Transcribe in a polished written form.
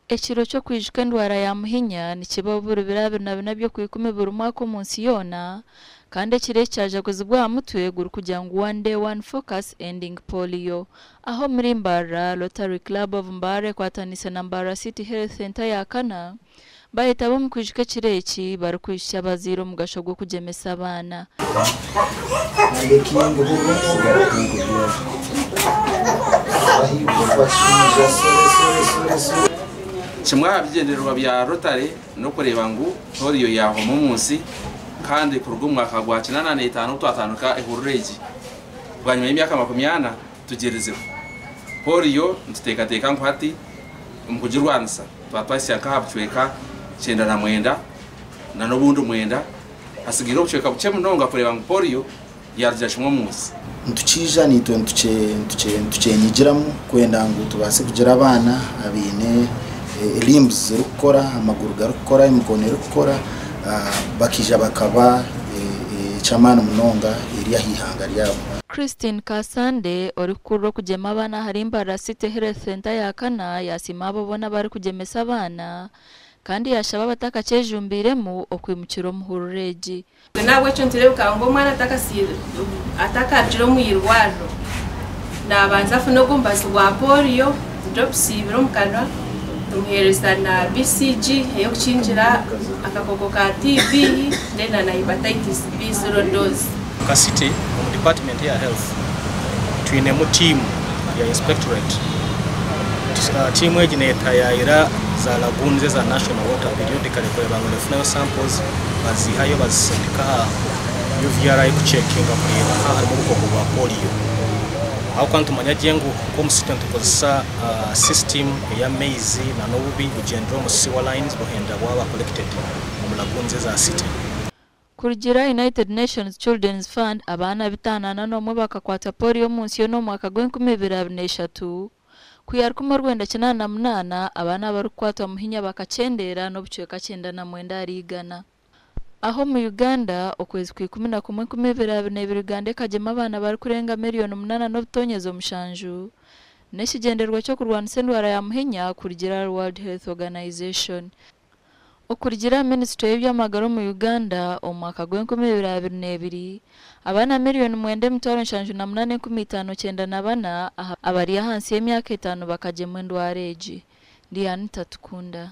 Ekiro cyo kwijuka ndwara ya muhinya ni kibaburu birabirana binabyo kwikume buri mwaka munsi yona kandi ekire cyajaguze bwa mutwe guru kugira ngo one day one focus ending polio aho muri Mbara Rotary Club of Mbare kwatanise na Mbara City Health Center ya kana bahita bo mu kwijuka kireki bari kwishyya baziro mu gasho gwo kugemesa abana Chimwa bigenderwa bya Rotary no kureba ngo polio yaho mu munsi kandi kurugwa mwaka gwa 85 twatanuka ehureji bwanyuma y'imyaka 20 tugerezeho polio ntutekateka nkwati umukugirwanisa twatwasya kabcweka 9 na n'obundi mwenda asigira obcweka buce munonga kureba ngo polio yarja chimwe munsi ntukija ni ntuce nyigiramo kwenda ngo tubase kugira abana abine limbs rukora amaguru garukora imikono rukora bakija bakaba chamana munonga iriya hihanga ryabo. Christine Kasande orikuro kugema abana hari Mbara City Health Center ya kana yasima abo bona bari kugemesa abana kandi yashaba batakacejumbiremo okwimukiro muhurureji nabwo cyo ntirebuka ngo mwana atakajiro muyirwaro nabanza funo gumbazo gwa polio ndopsibiro mukana tumuhereza na BCG yo kucinjira akakoko ka TB ndena na hepatitis B zero dose ka city mu department ya health twine mu team ya inspectorate team ejineta ya ira za lagunze za national water periodically kwa bangole funa samples bazihayo bazisendika UVRI kucheckinga kureba hari mu bukoko bwa polio aho kwantu manyajengo ko musitante kozesa system ya maize na nobubi bugendro mu sewer lines bohenda bwa collected mu lagunze za city Kurugira United Nations Children's Fund abana bitanana no mu bakakwata polio munsi yo no mwaka gw'2023 kuyarkumo rwenda 98 abana barukwatwa muhinya bakacendera no bucweka 9 arigana aho mu Uganda okwezi kwa 11 Uganda kagema abana bari kurenga miliyoni 8 no butonyezo mushanju nekigenderwa cyo kurwanisa ndwara ya muhinya kurugira World Health Organization okurugira Ministry y'Amagara mu Uganda omwaka gw'2022 abana miliyoni 9,859 abari hansi y'emyaka 5 bakagema ndwara eji Diane Tatukunda.